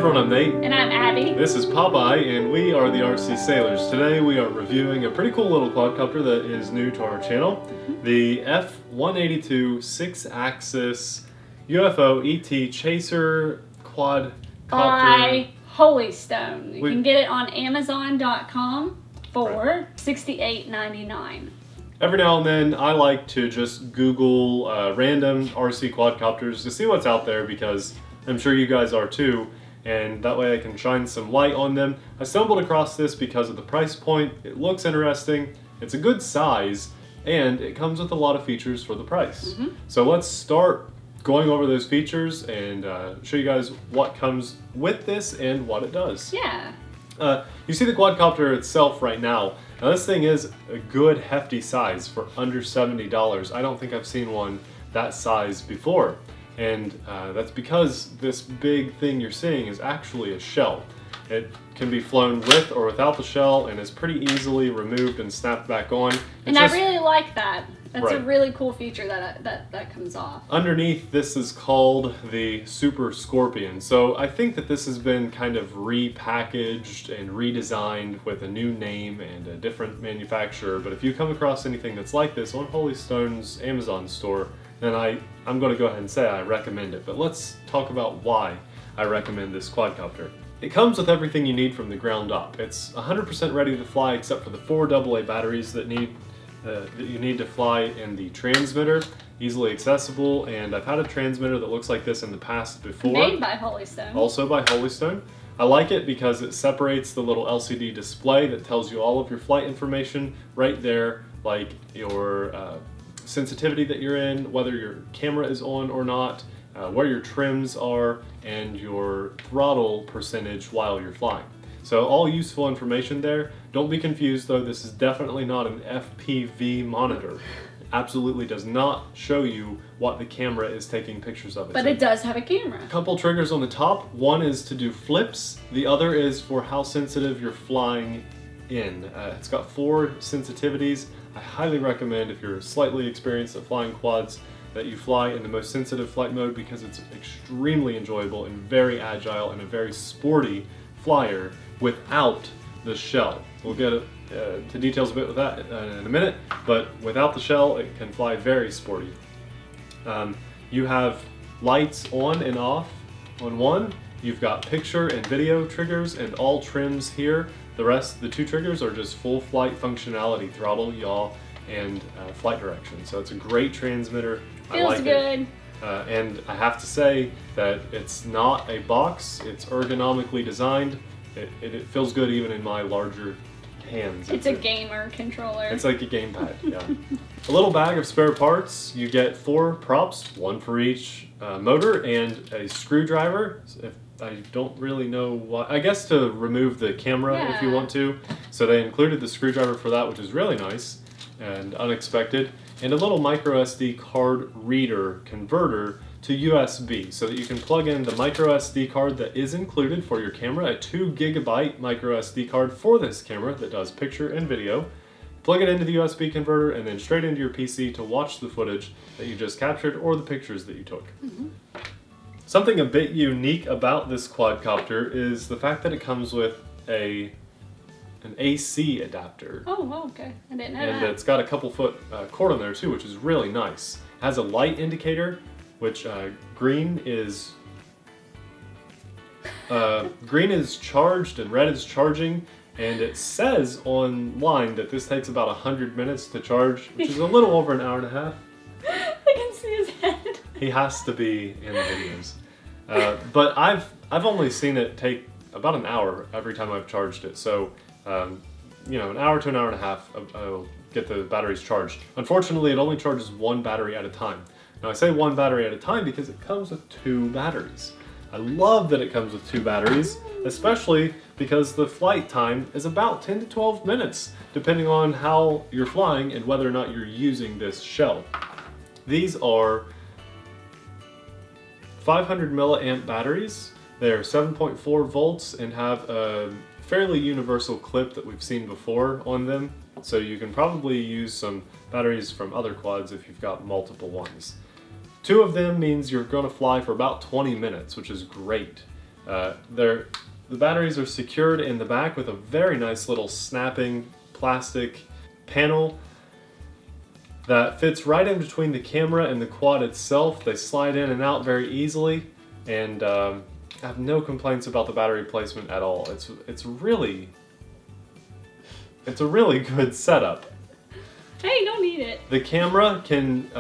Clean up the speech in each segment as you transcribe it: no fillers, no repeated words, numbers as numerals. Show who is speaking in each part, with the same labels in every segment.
Speaker 1: everyone, I'm Nate.
Speaker 2: And I'm Abby.
Speaker 1: This is Popeye, and we are the RC Sailors. Today we are reviewing a pretty cool little quadcopter that is new to our channel. The F182 6-axis UFO ET Chaser Quadcopter.
Speaker 2: By Holy Stone. You can get it on Amazon.com for $68.99.
Speaker 1: Every now and then I like to just Google random RC quadcopters to see what's out there, because I'm sure you guys are too, and that way I can shine some light on them. I stumbled across this because of the price point. It looks interesting, it's a good size, and it comes with a lot of features for the price. So let's start going over those features and show you guys what comes with this and what it does.
Speaker 2: Yeah.
Speaker 1: You see the quadcopter itself right now. Now this thing is a good hefty size for under $70. I don't think I've seen one that size before. And that's because this big thing you're seeing is actually a shell. It can be flown with or without the shell and is pretty easily removed and snapped back on.
Speaker 2: And I really like that. That's
Speaker 1: Right.
Speaker 2: a really cool feature that comes off.
Speaker 1: Underneath, this is called the Super Scorpion. So I think that this has been kind of repackaged and redesigned with a new name and a different manufacturer. But if you come across anything that's like this on Holy Stone's Amazon store, then I'm going to go ahead and say I recommend it. But let's talk about why I recommend this quadcopter. It comes with everything you need from the ground up. It's 100% ready to fly except for the 4 AA batteries that you need to fly in the transmitter, easily accessible. And I've had a transmitter that looks like this in the past before.
Speaker 2: Made by Holy Stone.
Speaker 1: Also by Holy Stone. I like it because it separates the little LCD display that tells you all of your flight information right there, like your sensitivity that you're in, whether your camera is on or not, where your trims are, and your throttle percentage while you're flying. So all useful information there. Don't be confused though, this is definitely not an FPV monitor. It absolutely does not show you what the camera is taking pictures of.
Speaker 2: But it does have a camera.
Speaker 1: A couple triggers on the top. One is to do flips. The other is for how sensitive you're flying in. It's got 4 sensitivities. I highly recommend, if you're slightly experienced at flying quads, that you fly in the most sensitive flight mode, because it's extremely enjoyable and very agile and a very sporty flyer without the shell. We'll get to details a bit with that in a minute, but without the shell it can fly very sporty. You have lights on and off on one. You've got picture and video triggers and all trims here. The rest, the 2 triggers, are just full flight functionality, throttle, yaw, and flight direction. So it's a great transmitter. I like
Speaker 2: good.
Speaker 1: And I have to say that it's not a box. It's ergonomically designed. It feels good even in my larger hands.
Speaker 2: It's a gamer controller.
Speaker 1: It's like a gamepad, yeah. A little bag of spare parts. You get 4 props, 1 for each motor, and a screwdriver. I don't really know why. I guess to remove the camera if you want to. So they included the screwdriver for that, which is really nice and unexpected. And a little micro SD card reader converter to USB, so that you can plug in the micro SD card that is included for your camera, a 2 GB micro SD card for this camera that does picture and video. Plug it into the USB converter and then straight into your PC to watch the footage that you just captured or the pictures that you took. Something a bit unique about this quadcopter is the fact that it comes with an AC adapter.
Speaker 2: Oh, okay. I didn't know that.
Speaker 1: And it's got a couple foot cord on there too, which is really nice. It has a light indicator, which green is charged and red is charging. And it says online that this takes about 100 minutes to charge, which is a little over an hour and a half.
Speaker 2: I can see his head.
Speaker 1: He has to be in the videos. But I've only seen it take about an hour every time I've charged it. So, you know, an hour to an hour and a half, I'll get the batteries charged. Unfortunately, it only charges 1 battery at a time. Now I say 1 battery at a time because it comes with 2 batteries. I love that it comes with 2 batteries, especially because the flight time is about 10 to 12 minutes, depending on how you're flying and whether or not you're using this shell. These are 500 milliamp batteries. They're 7.4 volts and have a fairly universal clip that we've seen before on them. So you can probably use some batteries from other quads if you've got multiple ones. 2 of them means you're going to fly for about 20 minutes, which is great. The batteries are secured in the back with a very nice little snapping plastic panel that fits right in between the camera and the quad itself. They slide in and out very easily, and I have no complaints about the battery placement at all. It's a really good setup.
Speaker 2: Hey, you don't need it.
Speaker 1: The camera can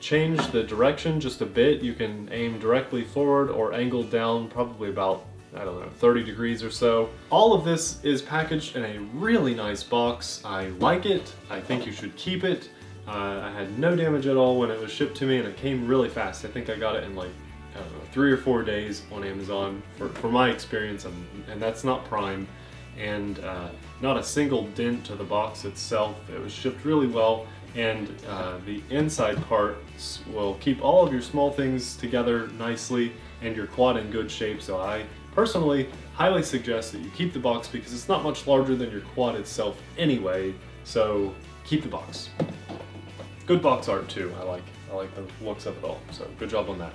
Speaker 1: change the direction just a bit. You can aim directly forward or angled down probably about, I don't know, 30 degrees or so. All of this is packaged in a really nice box. I like it. I think you should keep it. I had no damage at all when it was shipped to me, and it came really fast. I think I got it in like, I don't know, 3 or 4 days on Amazon for my experience, and that's not Prime. And not a single dent to the box itself. It was shipped really well, and the inside parts will keep all of your small things together nicely and your quad in good shape. So I personally highly suggest that you keep the box because it's not much larger than your quad itself anyway. So keep the box. Good box art too. I like the looks of it all. So good job on that.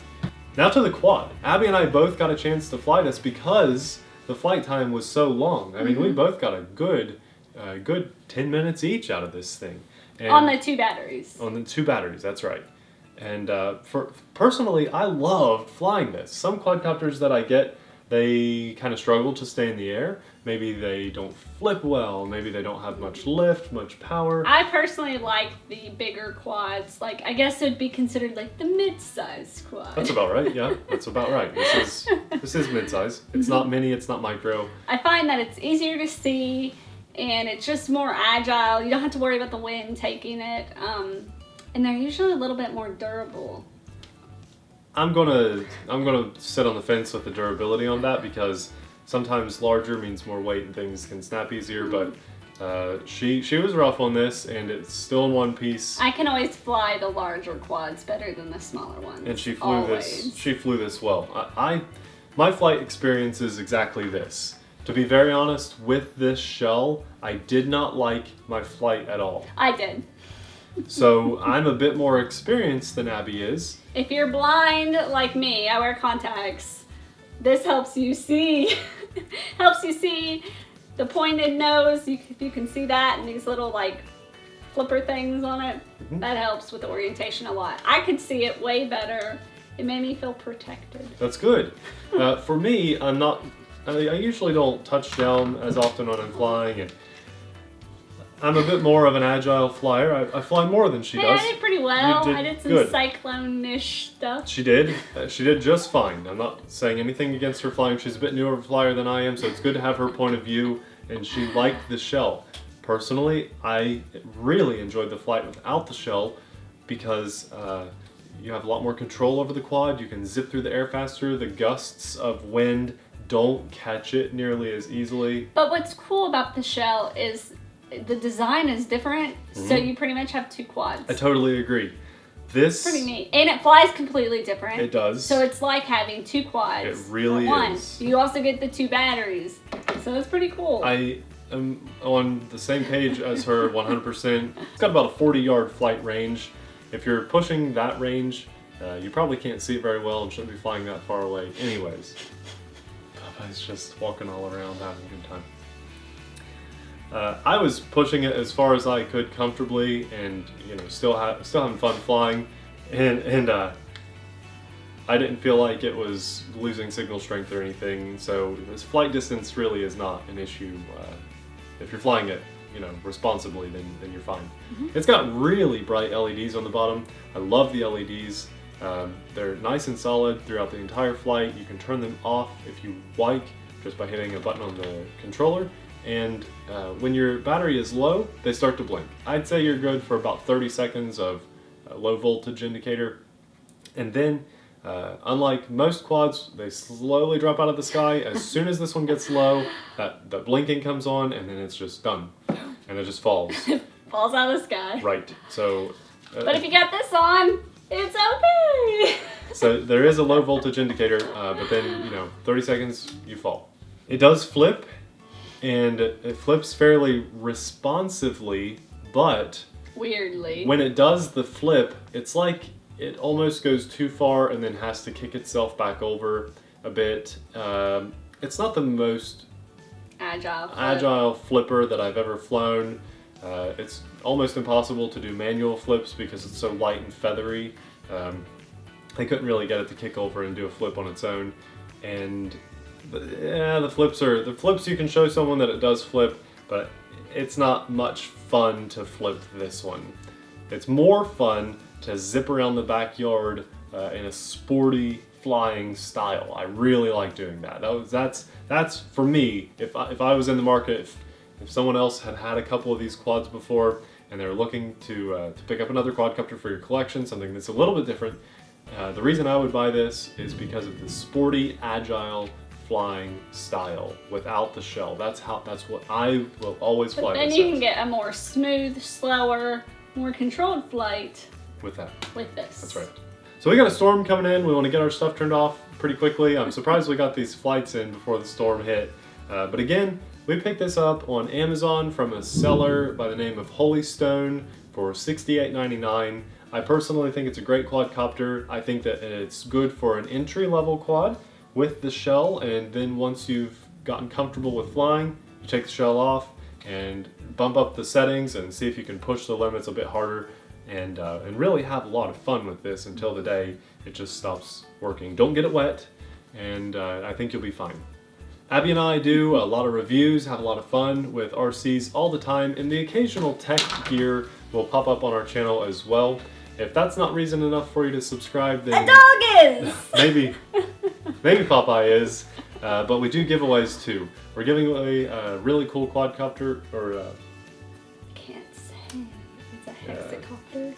Speaker 1: Now to the quad. Abby and I both got a chance to fly this because the flight time was so long. I mean, we both got a good 10 minutes each out of this thing. And
Speaker 2: on the 2 batteries.
Speaker 1: On the 2 batteries, that's right. And personally, I love flying this. Some quadcopters that I get, they kind of struggle to stay in the air. Maybe they don't flip well. Maybe they don't have much lift, much power.
Speaker 2: I personally like the bigger quads. Like, I guess it'd be considered like the mid-size quad.
Speaker 1: That's about right, yeah. That's about right. This is mid-size. It's not mini, it's not micro.
Speaker 2: I find that it's easier to see, and it's just more agile. You don't have to worry about the wind taking it. And they're usually a little bit more durable.
Speaker 1: I'm gonna sit on the fence with the durability on that because sometimes larger means more weight and things can snap easier, but she was rough on this, and it's still in one piece.
Speaker 2: I can always fly the larger quads better than the smaller ones.
Speaker 1: And she flew this well. My flight experience is exactly this. To be very honest, with this shell, I did not like my flight at all.
Speaker 2: I did.
Speaker 1: So I'm a bit more experienced than Abby is.
Speaker 2: If you're blind like me, I wear contacts. This helps you see. Helps you see the pointed nose. You can see that, and these little like flipper things on it. That helps with the orientation a lot. I could see it way better. It made me feel protected.
Speaker 1: That's good. For me, I usually don't touch down as often when I'm flying, and I'm a bit more of an agile flyer. I fly more than she does.
Speaker 2: I did pretty well. I did some
Speaker 1: good.
Speaker 2: cyclone-ish stuff.
Speaker 1: She did. She did just fine. I'm not saying anything against her flying. She's a bit newer of a flyer than I am, so it's good to have her point of view, and she liked the shell. Personally, I really enjoyed the flight without the shell because you have a lot more control over the quad. You can zip through the air faster. The gusts of wind don't catch it nearly as easily.
Speaker 2: But what's cool about the shell is the design is different, so you pretty much have 2 quads.
Speaker 1: I totally agree. This
Speaker 2: pretty neat, and it flies completely different.
Speaker 1: It does.
Speaker 2: So it's like having 2 quads.
Speaker 1: It really is.
Speaker 2: You also get the 2 batteries, so it's pretty cool.
Speaker 1: I am on the same page as her 100%. It's got about a 40-yard flight range. If you're pushing that range, you probably can't see it very well and shouldn't be flying that far away. Anyways, Popeye's just walking all around having a good time. I was pushing it as far as I could comfortably, and still having fun flying, and I didn't feel like it was losing signal strength or anything. So this flight distance really is not an issue. If you're flying it, responsibly, then you're fine. It's got really bright LEDs on the bottom. I love the LEDs. They're nice and solid throughout the entire flight. You can turn them off if you like, just by hitting a button on the controller. And when your battery is low, they start to blink. I'd say you're good for about 30 seconds of low voltage indicator. And then, unlike most quads, they slowly drop out of the sky. As soon as this one gets low, the blinking comes on, and then it's just done. And it just falls.
Speaker 2: Falls out of the sky.
Speaker 1: Right. So.
Speaker 2: But if you got this on, it's okay.
Speaker 1: So there is a low voltage indicator, but then, 30 seconds, you fall. It does flip. And it flips fairly responsively, but
Speaker 2: weirdly,
Speaker 1: when it does the flip, it's like it almost goes too far and then has to kick itself back over. a bit. It's not the most
Speaker 2: agile
Speaker 1: flipper that I've ever flown. It's almost impossible to do manual flips because it's so light and feathery. I couldn't really get it to kick over and do a flip on its own. And the flips you can show someone that it does flip, but it's not much fun to flip this one. It's more fun to zip around the backyard in a sporty flying style. I really like doing that. That's for me. If I was in the market, if someone else had a couple of these quads before and they're looking to pick up another quadcopter for your collection, something that's a little bit different, the reason I would buy this is because of the sporty, agile flying style without the shell. That's what I will always fly.
Speaker 2: But then you can get a more smooth, slower, more controlled flight
Speaker 1: with
Speaker 2: this.
Speaker 1: That's right. So we got a storm coming in. We want to get our stuff turned off pretty quickly. I'm surprised we got these flights in before the storm hit. But again, we picked this up on Amazon from a seller by the name of Holy Stone for $68.99. I personally think it's a great quadcopter. I think that it's good for an entry-level quad with the shell, and then once you've gotten comfortable with flying, you take the shell off and bump up the settings and see if you can push the limits a bit harder and really have a lot of fun with this until the day it just stops working. Don't get it wet, and I think you'll be fine. Abby and I do a lot of reviews, have a lot of fun with RCs all the time, and the occasional tech gear will pop up on our channel as well. If that's not reason enough for you to subscribe, then
Speaker 2: a dog is!
Speaker 1: maybe Popeye is, but we do giveaways too. We're giving away a really cool quadcopter, or
Speaker 2: can't say. It's a hexacopter.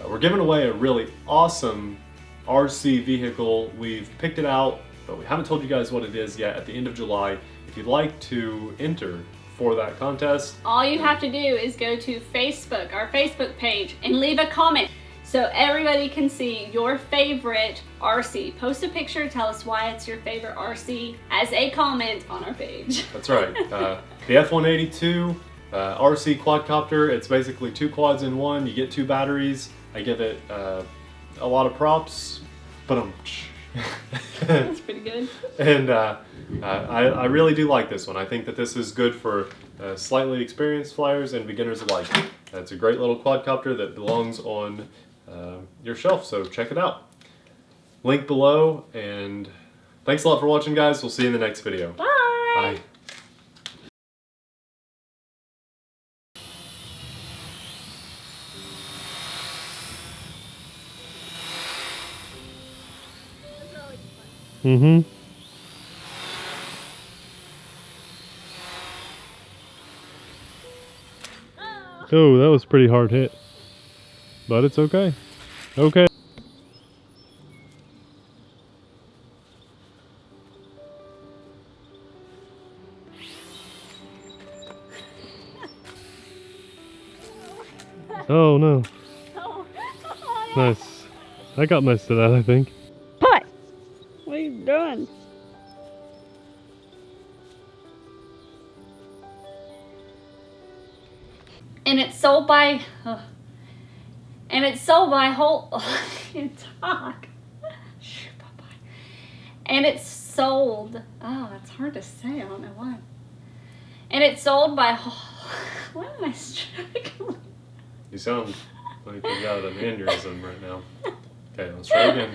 Speaker 1: We're giving away a really awesome RC vehicle. We've picked it out, but we haven't told you guys what it is yet. At the end of July, if you'd like to enter for that contest,
Speaker 2: all you have to do is go to Facebook, our Facebook page, and leave a comment so everybody can see your favorite RC. Post a picture, tell us why it's your favorite RC as a comment on our page.
Speaker 1: That's right. The F182 RC quadcopter, it's basically 2 quads in one. You get 2 batteries. I give it a lot of props, but
Speaker 2: that's pretty good.
Speaker 1: And I really do like this one. I think that this is good for slightly experienced flyers and beginners alike. It's a great little quadcopter that belongs on your shelf, so check it out. Link below, and thanks a lot for watching, guys. We'll see you in the next video.
Speaker 2: Bye!
Speaker 1: Bye. Mm-hmm. Oh, that was pretty hard hit. But it's okay. Okay. Oh no.
Speaker 2: Oh.
Speaker 1: Nice. I got most of that, I think.
Speaker 2: What? What are you doing? And it's sold by whole talk. And it's sold. Oh, it's hard to say. I don't know why. And it's sold by why am I struggling?
Speaker 1: You sound like you got an aneurysm right now. Okay, let's try again.